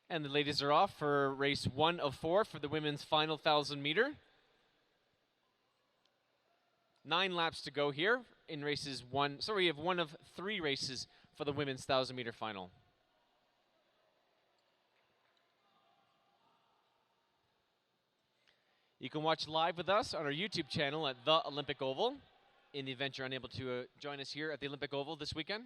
And the ladies are off for race 1 of 4 for the women's final 1,000 meter. 9 laps to go here in races 1. So we have 1 of 3 races for the women's 1,000 meter final. You can watch live with us on our YouTube channel at The Olympic Oval in the event you're unable to join us here at the Olympic Oval this weekend.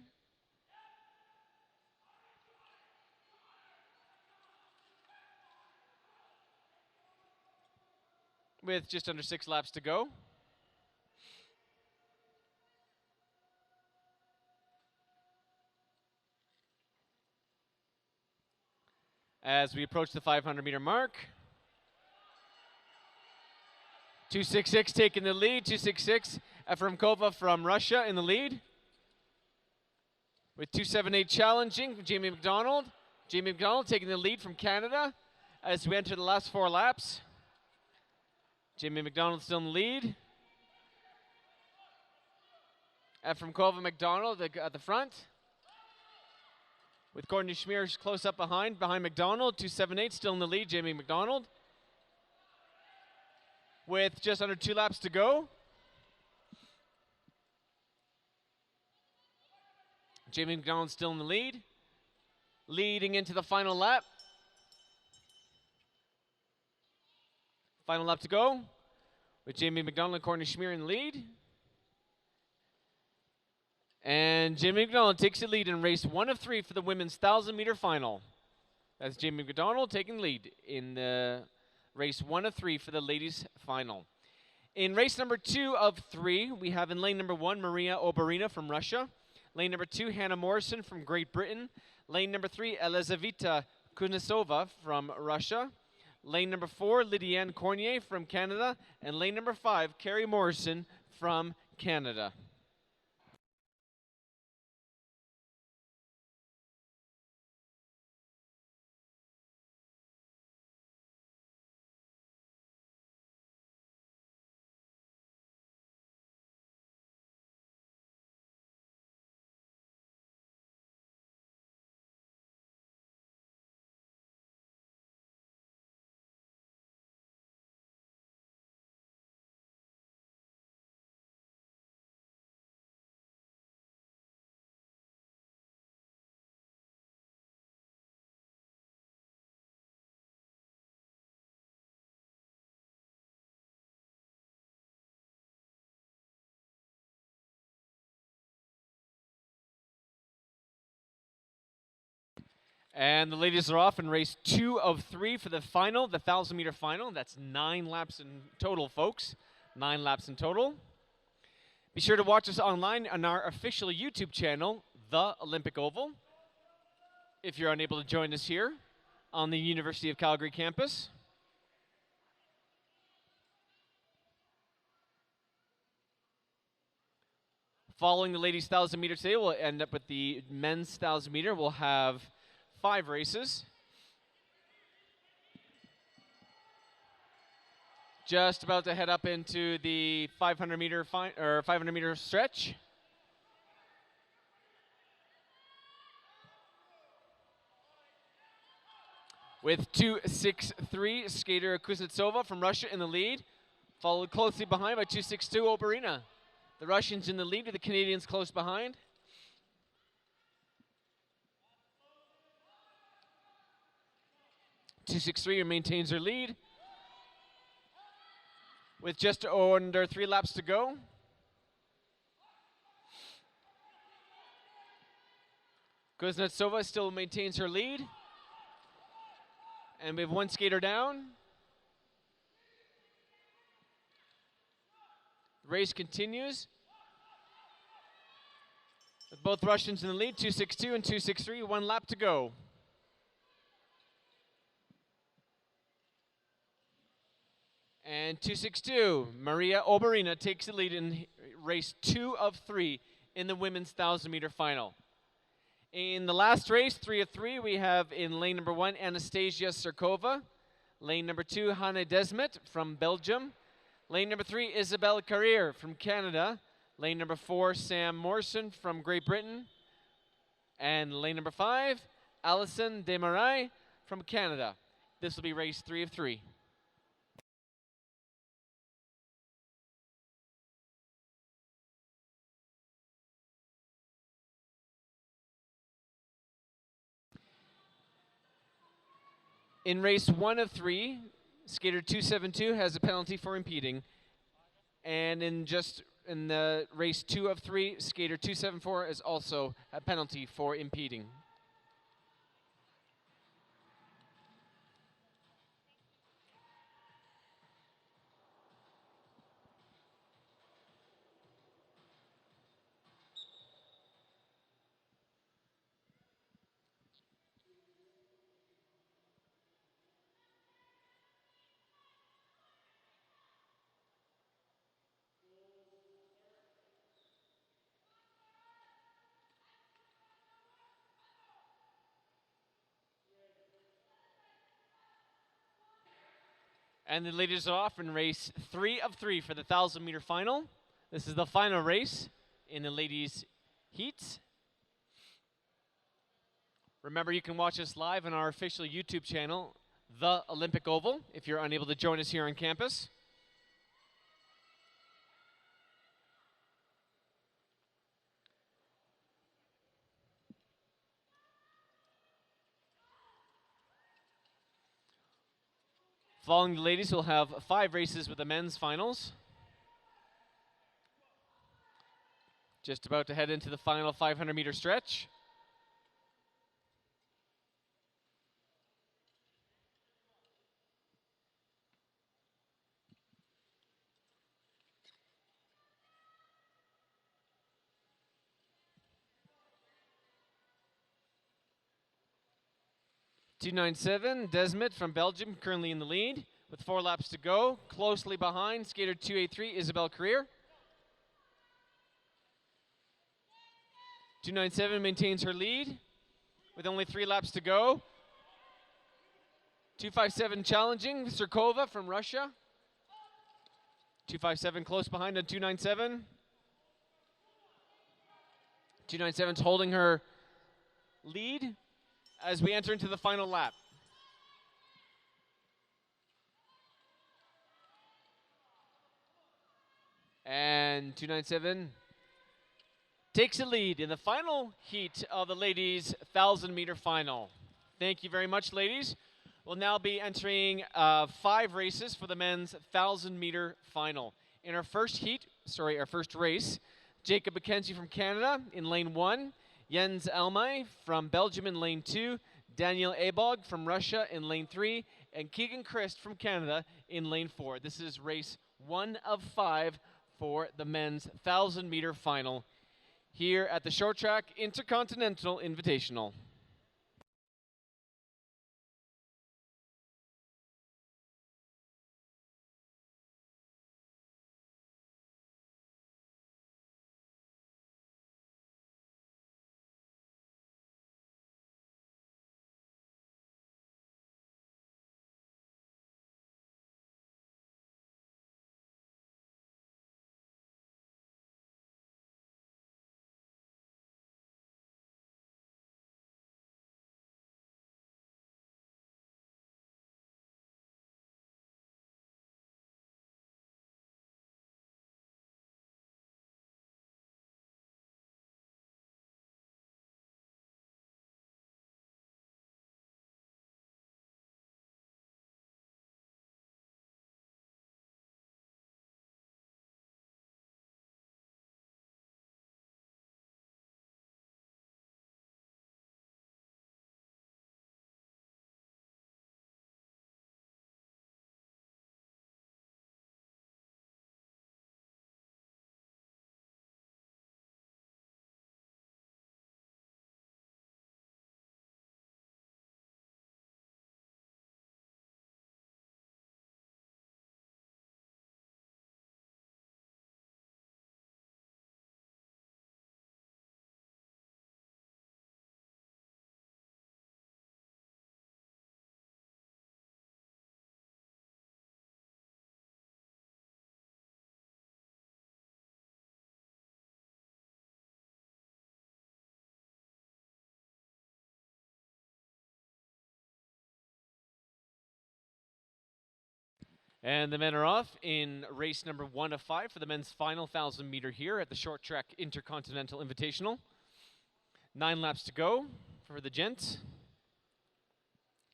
With just under 6 laps to go. As we approach the 500-meter mark. 266 taking the lead. 266, Efremkova from Russia in the lead. With 278 challenging, Jamie McDonald. Jamie McDonald taking the lead from Canada as we enter the last 4 laps. Jamie McDonald still in the lead. Efremkova McDonald at the front. With Courtney Schmear close up behind McDonald. 278 still in the lead, Jamie McDonald. With just under 2 laps to go. Jamie McDonald still in the lead. Leading into the final lap. Final lap to go. With Jamie McDonald and Courtney Schmear in the lead. And Jamie McDonald takes the lead in race 1 of 3 for the women's 1,000-meter final. That's Jamie McDonald taking lead in the race 1 of 3 for the ladies' final. In race number 2 of 3, we have in lane number 1, Maria Obarina from Russia. Lane number 2, Hannah Morrison from Great Britain. Lane number 3, Elizaveta Kuznetsova from Russia. Lane number 4, Lydiane Cornier from Canada. And lane number 5, Carrie Morrison from Canada. And the ladies are off in race 2 of 3 for the final, the 1,000-meter final. That's 9 laps in total, folks. 9 laps in total. Be sure to watch us online on our official YouTube channel, The Olympic Oval, if you're unable to join us here on the University of Calgary campus. Following the ladies' 1,000-meter today, we'll end up with the men's 1,000-meter. We'll have 5 races. Just about to head up into the 500-meter stretch. With 263, skater Kuznetsova from Russia in the lead, followed closely behind by 262 Obarina. The Russians in the lead with the Canadians close behind. .263 maintains her lead with just under 3 laps to go. Kuznetsova still maintains her lead. And we have 1 skater down. The race continues with both Russians in the lead, 262 and 263, 1 lap to go. And 262, Maria Obarina takes the lead in race 2 of 3 in the women's 1,000-meter final. In the last race, 3 of 3, we have in lane number 1, Anastasia Surkova. Lane number 2, Hanne Desmet from Belgium. Lane number 3, Isabelle Carrier from Canada. Lane number 4, Sam Morrison from Great Britain. And lane number 5, Alison Desmarais from Canada. This will be race 3 of 3. In race 1 of 3, skater 272 has a penalty for impeding. And in the race 2 of 3, skater 274 is also a penalty for impeding. And the ladies are off in race 3 of 3 for the 1,000-meter final. This is the final race in the ladies' heats. Remember, you can watch us live on our official YouTube channel, The Olympic Oval, if you're unable to join us here on campus. Following the ladies, we'll have 5 races with the men's finals. Just about to head into the final 500-meter stretch. .297, Desmet from Belgium, currently in the lead. With 4 laps to go, closely behind, skater 283, Isabelle Carrier. .297 maintains her lead with only 3 laps to go. 257 challenging, Surkova from Russia. 257 close behind on 297. 297's holding her lead as we enter into the final lap. And 297 takes a lead in the final heat of the ladies' 1,000-meter final. Thank you very much, ladies. We'll now be entering 5 races for the men's 1,000-meter final. In our first race, Jacob McKenzie from Canada in lane 1, Jens Elmay from Belgium in lane 2, Daniel Abog from Russia in lane 3, and Keegan Christ from Canada in lane 4. This is race 1 of 5 for the men's 1,000-meter final here at the Short Track Intercontinental Invitational. And the men are off in race number 1 of 5 for the men's final 1,000 meter here at the short track Inter-Continental Invitational. 9 laps to go for the gents.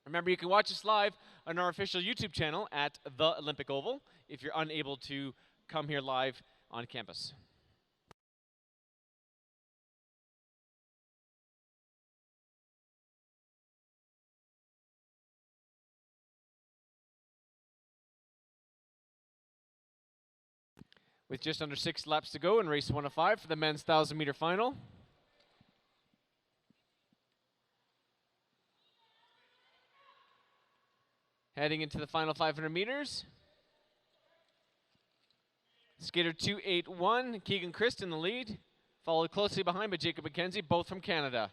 Remember, you can watch us live on our official YouTube channel at The Olympic Oval if you're unable to come here live on campus. With just under 6 laps to go in race 1 of 5 for the men's 1,000 meter final. Heading into the final 500 meters. Skater 281, Keegan Christ in the lead, followed closely behind by Jacob McKenzie, both from Canada.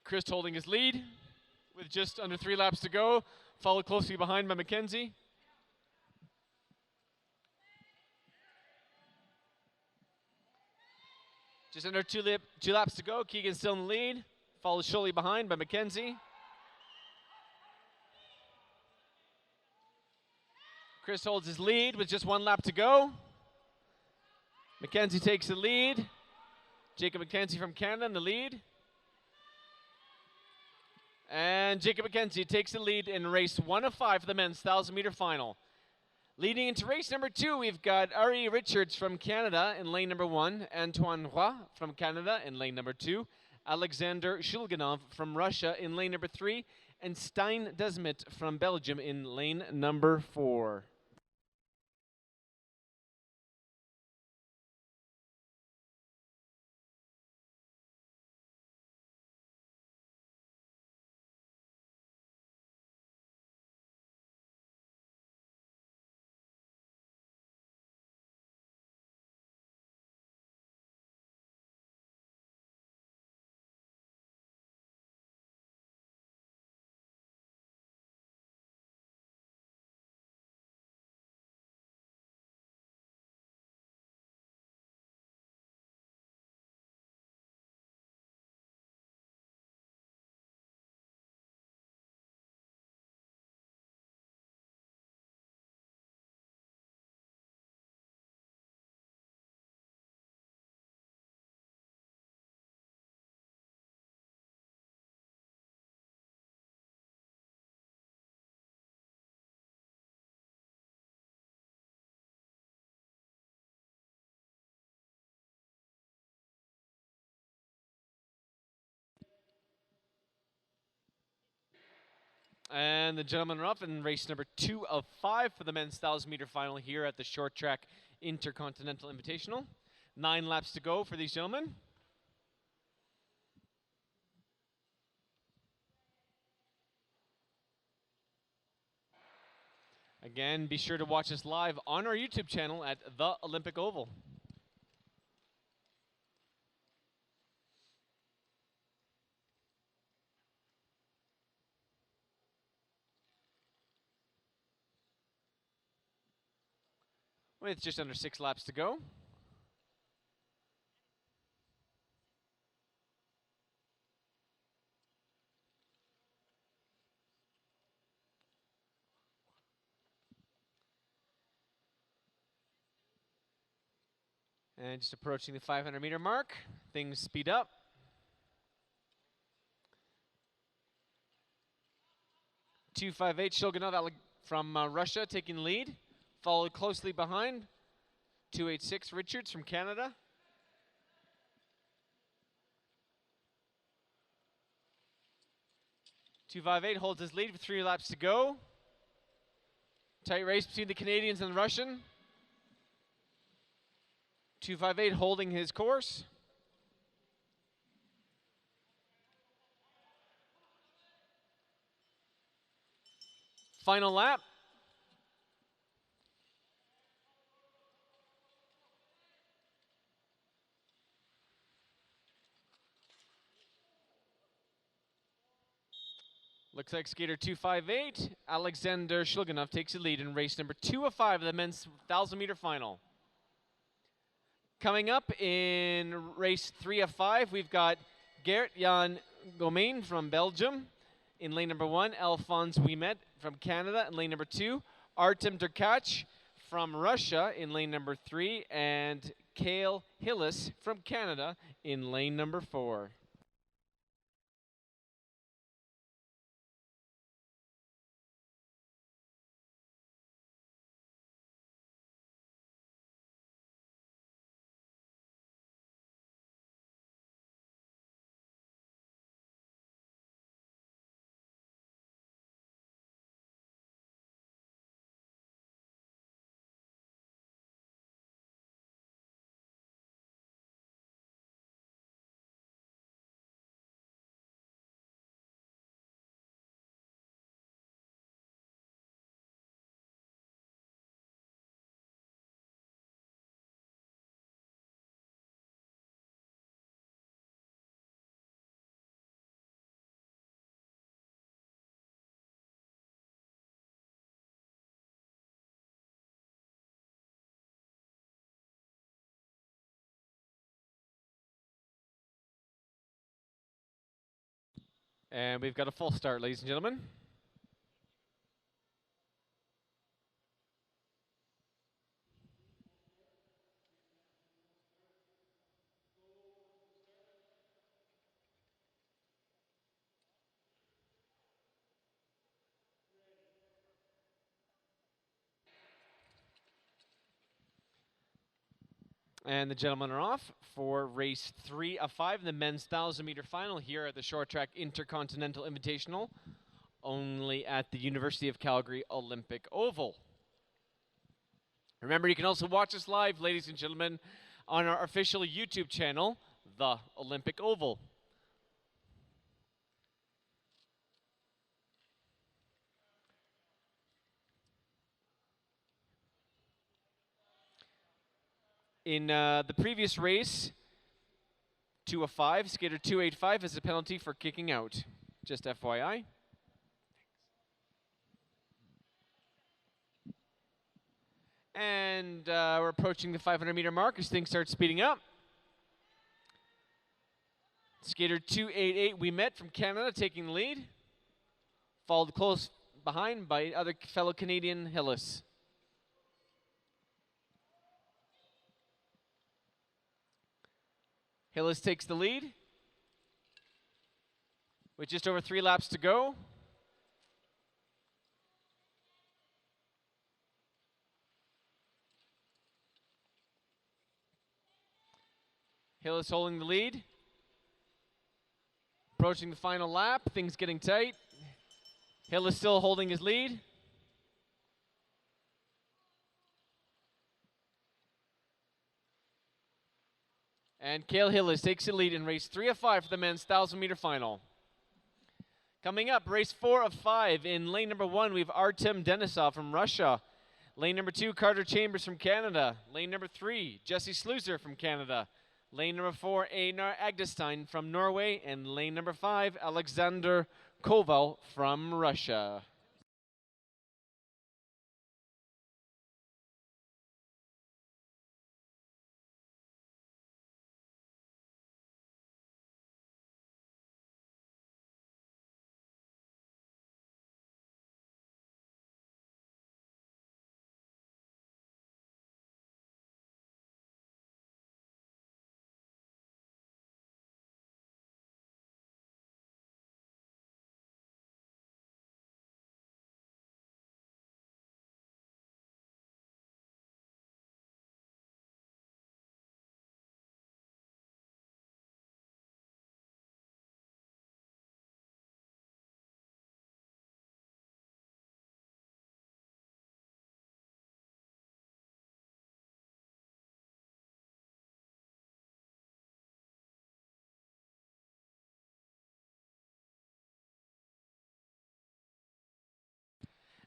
Christ holding his lead with just under 3 laps to go, followed closely behind by McKenzie. Just under 2 laps to go, Keegan still in the lead, followed shortly behind by McKenzie. Chris holds his lead with just 1 lap to go. McKenzie takes the lead. Jacob McKenzie from Canada in the lead. And Jacob McKenzie takes the lead in race 1 of 5 for the men's 1,000 meter final. Leading into race number 2, we've got Ari Richards from Canada in lane number 1, Antoine Roy from Canada in lane number 2, Alexander Shulganov from Russia in lane number 3, and Stein Desmet from Belgium in lane number 4. And the gentlemen are up in race number 2 of 5 for the men's 1,000 meter final here at the short track Inter-Continental Invitational. 9 laps to go for these gentlemen. Again, be sure to watch us live on our YouTube channel at The Olympic Oval. With just under 6 laps to go. And just approaching the 500 meter mark, things speed up. .258 Shulganov from Russia taking the lead, followed closely behind .286 Richards from Canada. .258 holds his lead with 3 laps to go. Tight race between the Canadians and the Russian. .258 holding his course. Final lap. Looks like skater 258, Alexander Shulganov, takes the lead in race number 2 of 5 of the men's 1,000 meter final. Coming up in race 3 of 5, we've got Gerrit Jan Gomain from Belgium in lane number 1. Alphonse Ouimet from Canada in lane number 2. Artem Derkach from Russia in lane number 3. And Cale Hillis from Canada in lane number 4. And we've got a full start, ladies and gentlemen. And the gentlemen are off for race 3 of 5, the men's 1,000-meter final here at the short track Inter-Continental Invitational, only at the University of Calgary Olympic Oval. Remember, you can also watch us live, ladies and gentlemen, on our official YouTube channel, The Olympic Oval. In the previous race, 2 of 5, skater 285 is a penalty for kicking out. Just FYI. And we're approaching the 500-meter mark as things start speeding up. Skater 288 Ouimet from Canada taking the lead, followed close behind by other fellow Canadian Hillis. Hillis takes the lead with just over 3 laps to go. Hillis holding the lead. Approaching the final lap, things getting tight. Hillis still holding his lead. And Cale Hillis takes the lead in race 3 of 5 for the men's 1,000-meter final. Coming up, race 4 of 5. In lane number 1, we have Artem Denisov from Russia. Lane number 2, Carter Chambers from Canada. Lane number 3, Jesse Sluiser from Canada. Lane number 4, Einar Agdestein from Norway. And lane number 5, Alexander Koval from Russia.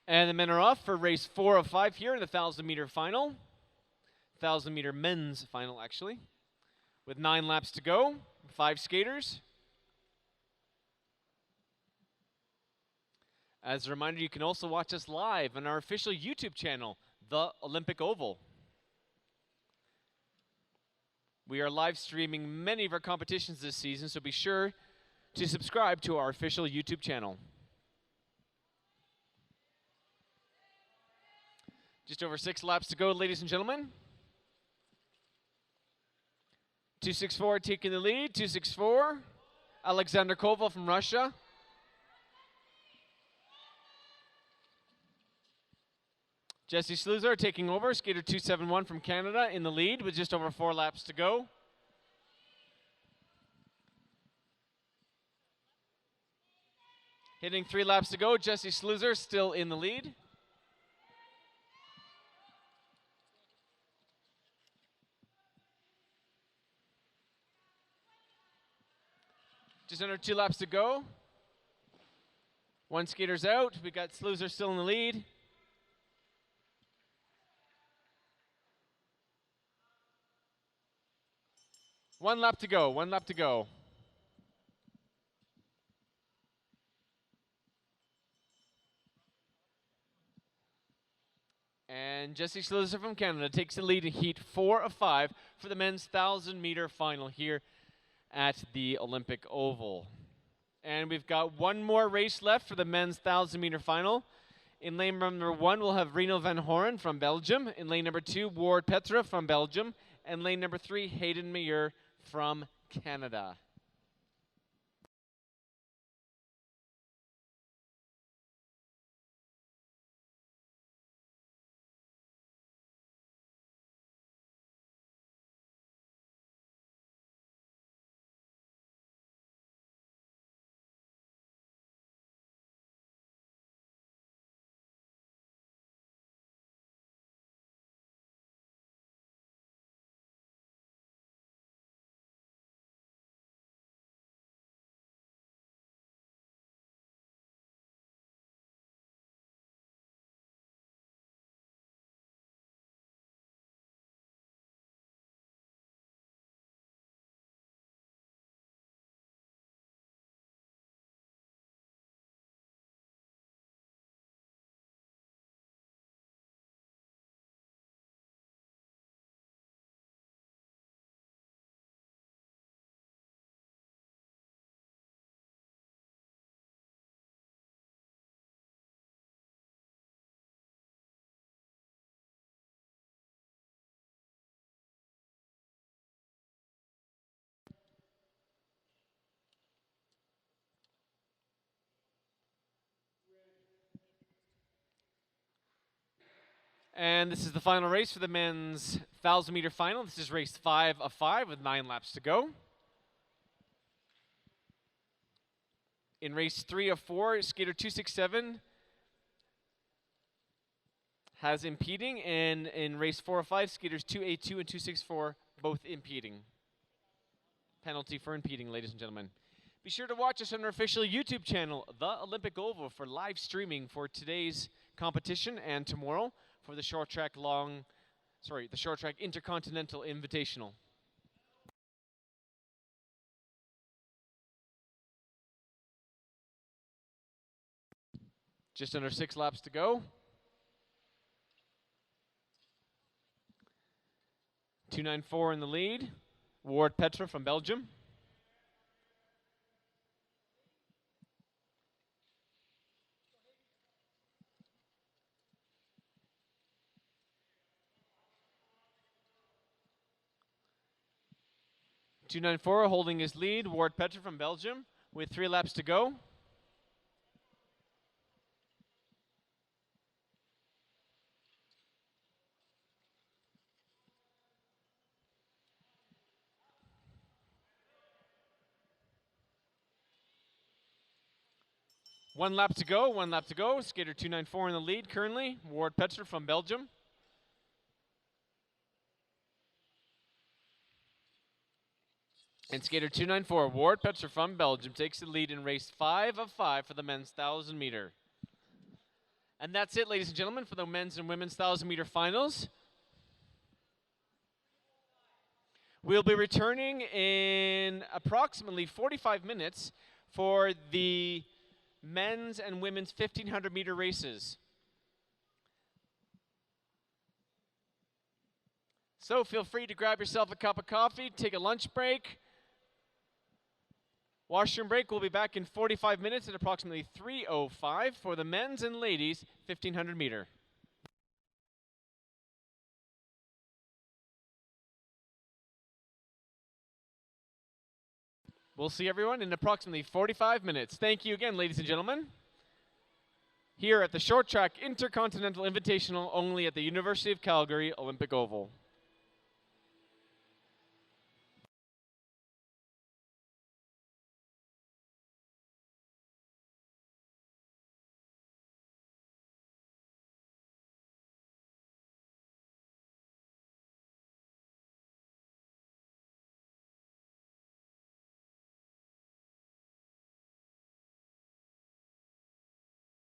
And the men are off for race 4 of 5 here in the 1,000-meter final. 1,000-meter men's final, actually. With 9 laps to go, 5 skaters. As a reminder, you can also watch us live on our official YouTube channel, The Olympic Oval. We are live streaming many of our competitions this season, so be sure to subscribe to our official YouTube channel. Just over 6 laps to go, ladies and gentlemen. 264 taking the lead. 264, Alexander Koval from Russia. Jesse Sluzar taking over. Skater 271 from Canada in the lead with just over 4 laps to go. Hitting 3 laps to go. Jesse Sluzar still in the lead. Just under 2 laps to go. 1 skater's out. We got Sluzar still in the lead. One lap to go. 1 lap to go. And Jesse Sluzar from Canada takes the lead in heat 4 of 5 for the men's 1,000-meter final here at the Olympic Oval. And we've got 1 more race left for the men's 1,000-meter final. In lane number 1, we'll have Reno Van Horen from Belgium. In lane number 2, Ward Petra from Belgium. And lane number 3, Hayden Mayer from Canada. And this is the final race for the men's 1,000-meter final. This is race 5 of 5 with 9 laps to go. In race 3 of 4, skater 267 has impeding, and in race 4 of 5, skaters 282 and 264 both impeding. Penalty for impeding, ladies and gentlemen. Be sure to watch us on our official YouTube channel, The Olympic Oval, for live streaming for today's competition and tomorrow for the short track Inter-Continental Invitational. Just under 6 laps to go. 294 in the lead. Ward Petra from Belgium. .294 holding his lead. Ward Petra from Belgium with 3 laps to go. One lap to go. Skater 294 in the lead currently. Ward Petra from Belgium. And skater 294, Ward Petra from Belgium, takes the lead in race 5 of 5 for the men's 1,000-meter. And that's it, ladies and gentlemen, for the men's and women's 1,000-meter finals. We'll be returning in approximately 45 minutes for the men's and women's 1,500-meter races. So feel free to grab yourself a cup of coffee, take a lunch break. Washroom break. We'll be back in 45 minutes at approximately 3:05 for the men's and ladies 1500 meter. We'll see everyone in approximately 45 minutes. Thank you again, ladies and gentlemen. Here at the Short Track Intercontinental Invitational, only at the University of Calgary Olympic Oval.